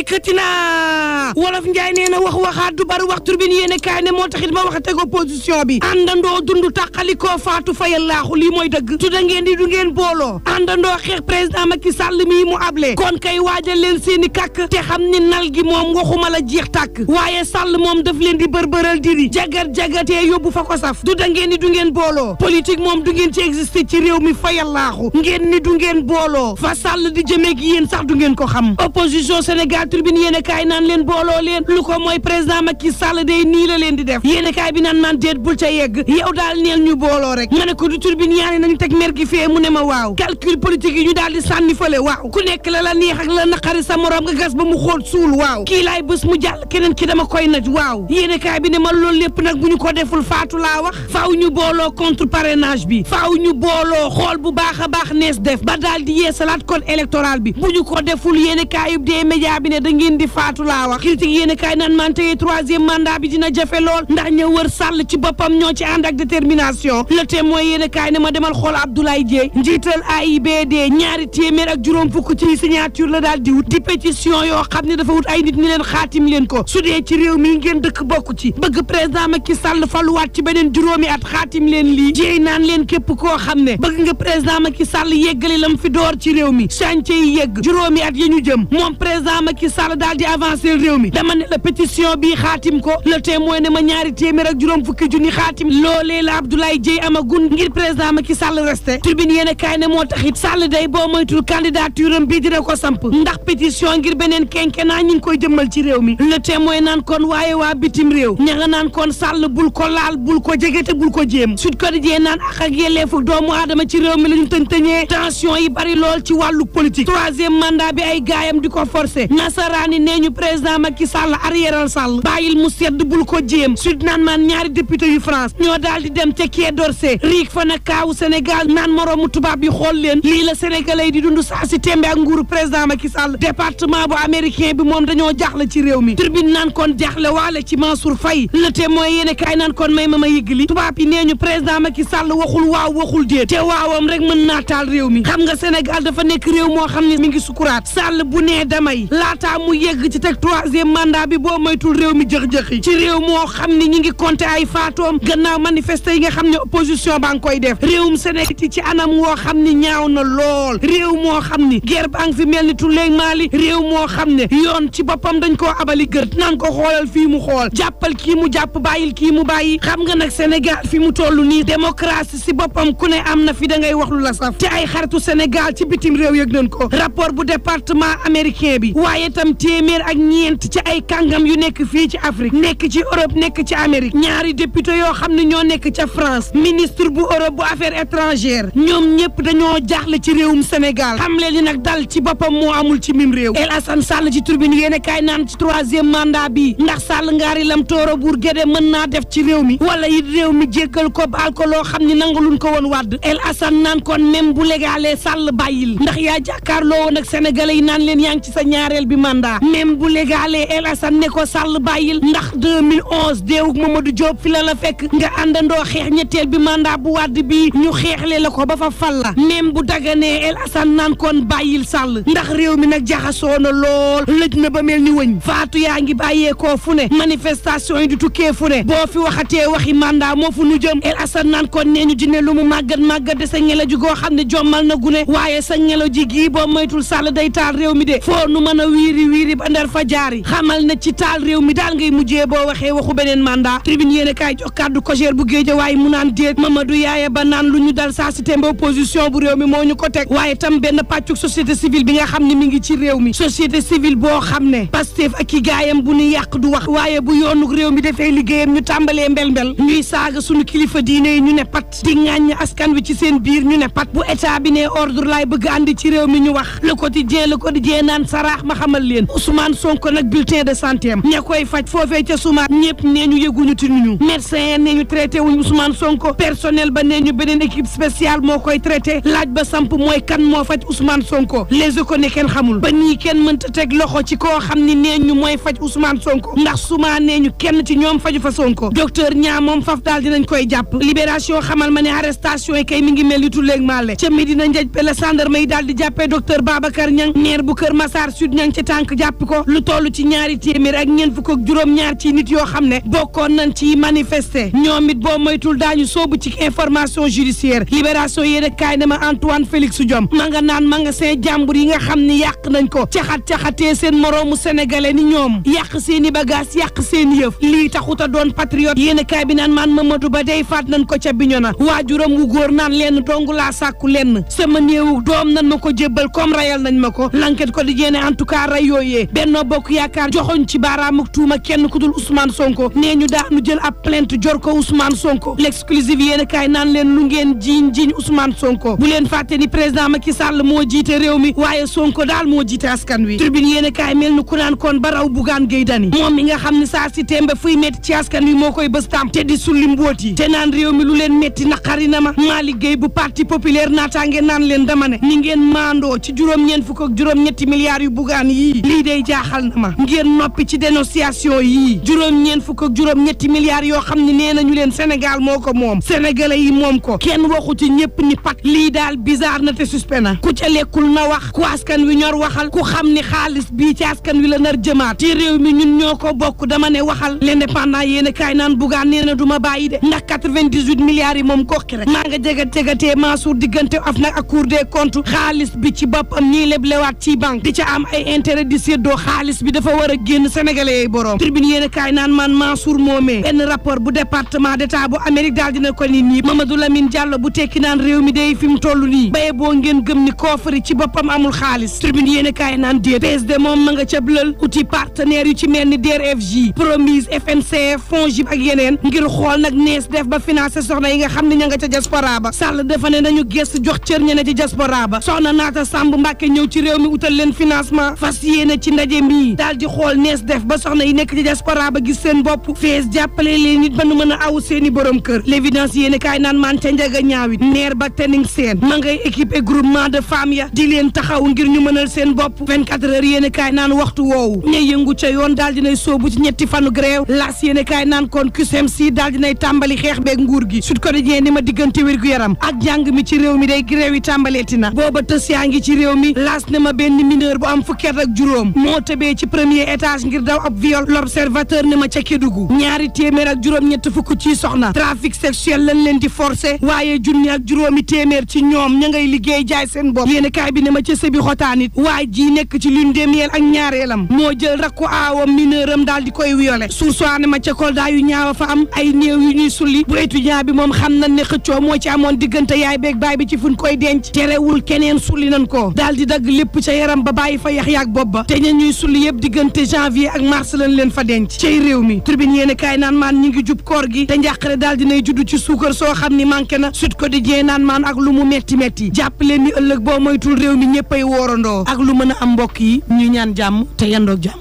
dikkati na wolof njaay nee na wax waxaat du bari wax turbine yéene kaay ne moo taxit ma wax teg opposition bi àndandoo dund tàqalikoo faatu fayal laaxu lii mooy dëgg tudda ngeen di du ngeen booloo àndandoo xeex président Macky Sall mii mu able kon kay waajal leen seeni kàkk te xam ni nal gi moom waxuma la jeex tàkk waaye Sall moom daf leen di bërbëral diri jagat-jagatee yóbbu fa ko saf tudda ngeen di du ngeen booloo politique moom du ngeen ci exister ci réew mi fayal laaxu ngeen ni du ngeen booloo fa Sall di jëmeeg yéen sax du ngeen ko xam opposition Sénégal tribune yéene kaay naan leen booloo leen lu ko mooy président Macky Sall day nii la leen di def yéene kaay bi naan déet bul ca yegg yow daal neel ñu booloo rek ma ne ko du tribune yaane nañu teg mer gi fee mu ne ma waaw calcul politique yi ñu daal di sànni fële waaw ku nekk la neex ak la naqari sa morom nga gas ba mu xóot suul waaw kii laay bés mu jàll keneen ki dama koy naj waaw yéene kaay bi ne ma loolu lépp nag bu ñu ko deful faatu laa wax faaw ñu booloo contre parrainage bi faaw ñu booloo xool bu baax a baax nees def ba daal di yeesalaat code électoral bi bu ñu ko deful yéene kaayub dee média bi ne da ngeen di faatu laa wax critique yéene kaay naan man tey troisième mandat bi dina jafe lool ndax ña wër Sall ci boppam ñoo ci ànd ak détermination le témoin yéene kaay ne ma demal xool Abdoulaye Dieye njiital AIBD ñaari téeméer ak juróom fukk ci signature la daal di wut di pétition yoo xam ne dafa wut ay nit ñi leen xaatim leen ko su dee ci réew mi ngeen dëkk bokk ci bëgg président Macky Sall faluwaat ci beneen juróomi at xaatim leen lii Dieye naan leen képp koo xam ne bëgg nga président Macky Sall yeggali lam fi door ci réew mi chantier yi yegg juróomi at yi ñu jëm moom président Macky Sall daal di avancer réew mi dama ne la pétition bii xaatim ko le témoin ne ma ñaari téeméer ak juróom fukki junni xaatim loolee la Abdoulaye Dieye amagun ngir président Macky Sall resté tribune yéene kaay ne moo taxit Sall day boo moytul candidature am bii dina ko samp ndax pétition ngir beneen quinquennat ñu ngi koy jëmmal ci réew mi le témoin naan kon waaye waa bitim réew ña nga naan kon Sall bul ko laal bul ko jege te bul ko jéem Sud Quotidien naan ak yelleefu doomu aadama ci réew mi la ñu tëñ-tëñee tension yi bari lool ci wàllu politique troisième mandat bi ay gaayam di ko forcé nasaraani nee ñu président Macky Sall arrièral Sall bàyyil mu sedd bul ko jéem Sud naan maan ñaari député yu France ñoo daal di dem ca Quai d'Orsay riig fa nag kaawu Sénégal naan moroomu tubaab yi xool leen lii la sénégalais di dund saa si tembe ak nguuru président Macky Sall département bu américain bi moom dañoo jaaxle ci réew mi tribune naan kon jaaxle waale ci Mansour Faye le témoin yéene kaay naan kon may ma yëgli tubaab yi nee ñu président Macky Sall waxul waaw waxul déet te waawam rek mën naa taal réew mi xam nga Sénégal dafa nekk réew moo xam ne mi ngi sukuraat Sall bu nee damay laataa mu yegg ci teg troisième mandat bi boo moytul réew mi jëx-jëxi ci réew moo xam ne ñi ngi compter ay faatoom gannaaw manifester yi nga xam ne opposition baa ngi koy def réewum Sénégal ci anam woo xam ne ñaaw na lool réew moo xam ni guerre baa ngi fi mel ni tulleeg Mali réew moo xam ne yoon ci boppam dañ koo abali gët naan ko xoolal fii mu xool jàppal kii mu jàpp bàyyil kii mu bàyyi xam nga nag Sénégal fi mu toll nii démocratie si boppam ku ne am na fi da ngay wax lu la saf te ay xaritu Sénégal ci bitim réew yëg nañ ko rapport bu département américain bi waaye tam téeméer ak ñeent ci ay kàngam yu nekk fii ci Afrique nekk ci Europe nekk ci Amérique ñaari député yoo xam ne ñoo nekk ca France ministre bu Europe bu affaires étrangères ñoom ñëpp dañoo jaaxle ci réewum Sénégal xam leen ni nag dal ci boppam moo amul ci mim réew El Hassan Sall ci tribune yéene kaay naan ci troisième mandat bi ndax Sall ngaari lam tooro buur géde mën naa def ci réew mi wala it réew mi jéggal ko baal ko loo xam ne nangaluñ ko woon wàdd El Hassan naan kon même bu légalee Sall bàyyil ndax yaa jàkkaarloo woon ak sénégalais yi naan leen yaa ngi ci sa ñaareel bi mandat même bu légalee El Hassan ne ko Sall bàyyil ndax 2011 déewug Mamadou Diop fi la fekk nga àndandoo xeex ñetteel bi mandat bu wàdd bi ñu xeexle la ko ba fa fal la même bu daganee El Hassan naan kon bàyyil Sall ndax réew mi nag jaxasoo na lool lëj na ba mel ni wëñ faatu yaa ngi bàyyeekoo fu ne manifestation yi di tukkee fu ne boo fi waxatee waxi mandat moo fu nu jëm El Hassan naan kon nee ñu dine lu mu màggat de sa ngelo ji goo xam ne jommal na gune waaye sa ngelo ji gii boo moytul Sall day taal réew mi de foo nu mën a wiiri ba ndar fa jaari xamal na ci taal réew mi daal ngay mujjee boo waxee waxu beneen mandat tribune yéene kaay jox kàddu Kogère bu géej waaye mu naan déet Mamadou Yaaya ba naan lu ñu dal saa si tembe opposition bu réew mi moo ñu ko teg waaye tam benn pàccuk société civile bi nga xam ne mi ngi ci réew mi société civile boo xam ne Pastef ak i gaayam bu ñu yàq du wax waaye bu yoonuk réew mi dafay liggéeyam ñu tàmbalee mbel-mbel ñuy saaga suñu kilifa diine yi ñu ne pat di ŋàññ askan wi ci seen biir ñu ne pat bu état bi ne ordre laay bëgg andi ci réew mi ñu wax le quotidien naan saraax ma xamal leen Ousmane Sonko nag bulletin de santé am ña koy faj foofee ca sumaat ñëpp nee ñu yëguñu tinuñu médecin nee ñu traité wuñ Ousmane Sonko personnel ba nee ñu beneen équipe spéciale moo koy traité laaj ba samp mooy kan moo faj Ousmane Sonko les ko ne kenn xamul ba nii kenn mënta teg loxo ci koo xam ni nee ñu mooy faj Ousmane Sonko ndax suma nee ñu kenn ci ñoom faju fa Sonko docteur Niang moom faf daal dinañ koy jàpp libération xamal ma ne arrestation yi kay mi ngi mel ni tulleeg maale ca Medina Ndiaye pe la gendarme yi daal di jàppee docteur Babacar Niang maire bu Kër Massar Sud ñang ca tànk jàpp ko lu toll ci ñaari téeméer ak ñeent fukk ak juróom-ñaar ci nit yoo xam ne bokkoon nañ ci manifester ñoom it boo moytul daañu soobu ci information judiciaire libération yéene kaay ne ma Antoine Félix Diome ma nga naan magasin jàmbur yi nga xam ni yàq nañ ko caxatee seen moroomu sénégalais ni ñoom yàq seen i bagage yàq seen yëf lii taxuta doon patriote yéene kaay bi naan maan Mamadou Ba day faat nañ ko ca Bignona waajuram wu góor naan lenn dong laa sàkku lenn sama néewu doom nañ ma ko jébbal comme rayal nañ ma ko l'enquête ko di yéene en tout cas ray yooyee Benno Bokk Yaakaar joxoñ ci baaraamu tuuma kenn ku dul Ousmane Sonko nee ñu daanu jël ab plainte jor ko Ousmane Sonko l'exclusive yéene kaay naan leen lu ngeen jiiñ Ousmane Sonko bu leen fàtte ni président Macky Sall moo jiite réew mi waaye Sonko daal moo jiite askan wi tribune yéene kaay mel ni ku naan kon baraw Bougane Gueye Dany moom mi nga xam ne saa si tembe fuy metti ci askan wi moo koy bës tam te di sulli mbóot yi te naan réew mi lu leen metti naqari na ma Malick Gueye bu parti populaire naataange naan leen dama ne ni ngeen maandoo ci juróom-ñeent fukk ak juróom-ñetti milliards yu Bougane yii lii day jaaxal na ma ngeen noppi ci dénonciation yii juróom-ñeent fukk ak juróom-ñetti milliards yoo xam ne nee nañu leen Sénégal moo ko moom sénégalais yi moom ko kenn waxu ci ñëpp ni pat lii daal bizarre na te suspect na ku ca lekkul na wax ku askan wi ñor waxal ku xam ni xaalis bii ci askan wi la nar jëmaat ci réew mi ñun ñoo ko bokk dama ne waxal l'indépendant yéene kaay naan Bougane nee na du ma bàyyi de ndax 98 milliards yi moom kokki rek maa nga jegatee Mansour diggante OFNAC ak Cour des comptes xaalis bi ci boppam ñii leblewaat ci banque di ca am ay intérêt di séddoo xaalis bi dafa war a génn sénégalais yi borom tribune yéene kaay naan man Mansour moomee benn rapport bu département d'état bu Amérique daal dina ko ni nii Mamadou Lamine Diallo bu tekki naan réew mi day fi mu toll nii baye boo ngeen gëm ni koofari ci boppam amul xaalis tribune yéene kaay naan déet PSD moom ma nga ca blël uti partenaires yu ci mel ni DRFJ Promise FNCF FONGIP ak yeneen ngir xool nag nees def ba financer soxna yi nga xam ne ña nga ca diaspora ba Sall dafa ne nañu gëstu jox cër ñene ci diaspora ba soxna Naata Samb Mbàkke ñëw ci réew mi utal leen financement fas yéene ci ndaje mii daal di xool nees def ba soxna yi nekk ci diaspora ba gis seen bopp fees jàppale leen nit ba nu mën a aw seeni borom kër l'évidence yéene kaay naan man ca njaga ñaawit neer ba tening seen ma ngay équipé groupement de femmes ya di leen taxaw ngir ñu mënal seen bopp 24 heures yéene kaay naan waxtu woowu ña yëngu ca yoon daal dinay soobu ci ñetti fanu grève las yéene kaay naan kon CUSEMS daal dinay tàmbali xeex beeg nguur gi Sud Quotidien ni ma diggante wér-gu-yaram ak jàng mi ci réew mi day grève yi tàmbaleeti na booba tës yaa ngi ci réew mi las ne ma benn mineur bu am fukki at ak juróom moo tëbee ci premier étage ngir daw ab viol l'observateur ne ma ca Kédougou ñaari téeméer ak juróom-ñett fukk ci soxna trafic sexuel lañ leen di forcé waaye junni ak juróomi téeméer ci ñoom ña ngay liggéey jaay seen bopp yéene kaay bi ne ma ca sébi xotaan it waaye ji nekk ci lune de miel ak ñaareelam moo jël rakku aawam mineuram daal di koy violé sursoine ma ca Kolda yu ñaawa fa am ay néew yu ñuy sulli bu étudiant bi moom xam nañ ne xëccoo moo ci amoon diggante yaay beeg baay bi ci fuñ koy denc terewul keneen sulli nañ ko daal di dagg lépp ca yaram ba bàyyi fa yax yaak bopp ba te ña ñuy sulli yëpp diggante janvier ak mars lañ leen fa denc cay réew mi tribune yéene kaay naan maan ñi ngi jub koor gi te njàqare daal dinay judd ci suukar soo xam ni manqué na Sud Quotidien naan maan ak lu mu metti jàpp leen ni ëllëg boo moytul réew mi ñëppay woorandoo ak lu mën a am mbokk yi ñu ñaan jàmm te yandoog jàmm.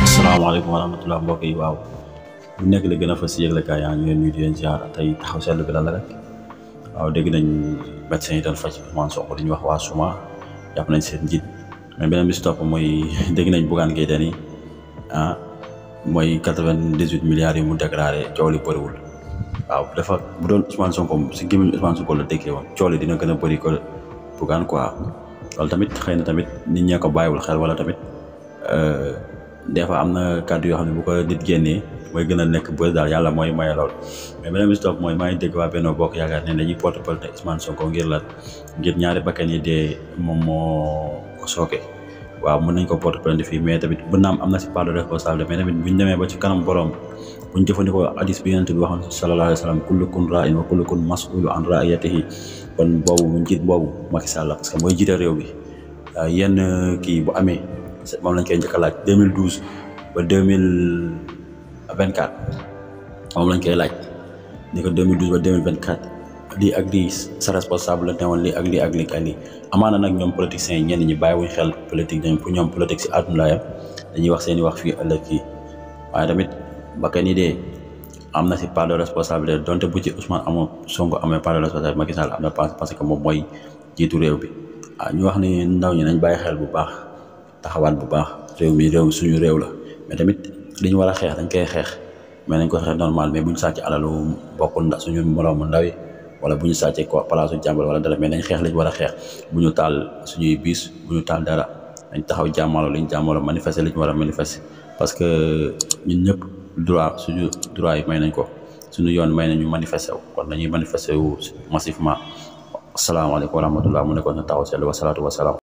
asalaamaaleykum wa rahmatulah mbokk yi waaw bu nekk la gën a fas yëgle kaay yaa ngi leen nuyu di leen ziar tey taxaw seetlu bi la rek waaw dégg nañ médecin yi doon faj Ousmane Sonko li ñuy wax waa SUMA jàpp nañ seen njiit mais beneen bi si topp mooy dégg nañ Bougane Gueye Dany mooy 98 milliards yi mu déclaré coow li bëriwul waaw dafa bu doon Ousmane Sonko si gémmiñ Ousmane Sonko la déggee woon coow li dina gën a bëri ko Bougane quoi loolu tamit xëy na tamit nit ñee ko bàyyiwul xel wala tamit des fois am na kàddu yoo xam ne bu ko nit génnee mooy gën a nekk bës daal yàlla mooy maye lool mais beneen bi si topp mooy maa ngi dégg waa Benno Bokk Yaakaar ne dañuy porte plainte Ousmane Sonko ngir ñaari bakkan yi dee moom moo ko sooke waaw mën nañ ko porte plainte fii mais tamit bu naam am na si part de responsable mais tamit buñ demee ba ci kanam borom buñ jëfandikoo hadis bi yonent bi waxoon sallallahu alayhi wa sallam kullukum raa'in wa kullukum mas'ulun an ra'iyatihi kon boobu njiit boobu Macky Sall parce que mooy jiite réew bi yenn kii bu amee moom lañ koy njëkk a laaj 2012 ba 2024 moom lañ koy laaj ni ko 2012 ba 2024 lii ak lii sa responsable la newoon lii ak lii ak lii ak lii amaana nag ñoom politiciens yi ñenn ñi bàyyiwuñ xel politique dañ pour ñoom politique si àdduna la yam dañuy wax seen i wax fii ëllëg kii waaye tamit bakkan yi dee am na si part de responsabilité donte bu ci Ousmane amoo Sonko amee part de responsabilité Macky Sall am na parce que moom mooy jiitu réew bi waaw ñu wax ni ndaw ñi nañ bàyyi xel bu baax taxawaat bu baax réew mi réew suñu réew la mais tamit li ñu war a xeex dañ koy xeex mais nañ ko xeex normal mais bu ñu sàcc alalu bokkul ndax suñu moroomu ndaw yi wala bu ñu sàccee ko palaasu jàmbal wala dara mais nañ xeex li ñu war a xeex bu ñu taal suñuy bis bu ñu taal dara dañ taxaw jàmmaloo li ñu jàmmaloo manifester li ñu war a manifester parce que ñun ñëpp suñu droit yi may nañ ko suñu yoon may nañu manifester wu kon dañuy manifester wu massivement asalaamaaleykum wa rahmatullah mu nekkoon na taxaw seetlu wasalaatu wasalaam